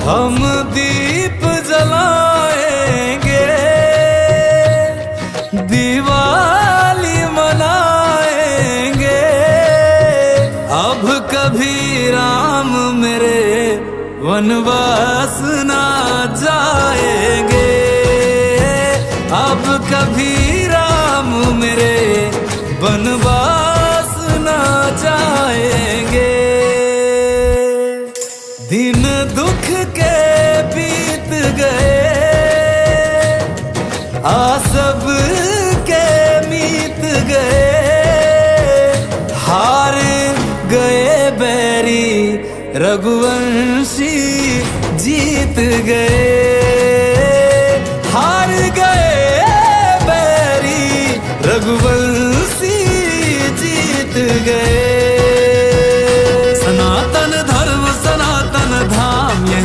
हम दीप जलाएंगे, दिवाली मनाएंगे। अब कभी राम मेरे वनवास ना जाएंगे, अब कभी राम मेरे वनवास ना जाएंगे। दिन दुख के बीत गए, आसब के मीत गए। हार गए बैरी रघुवंशी जीत गए।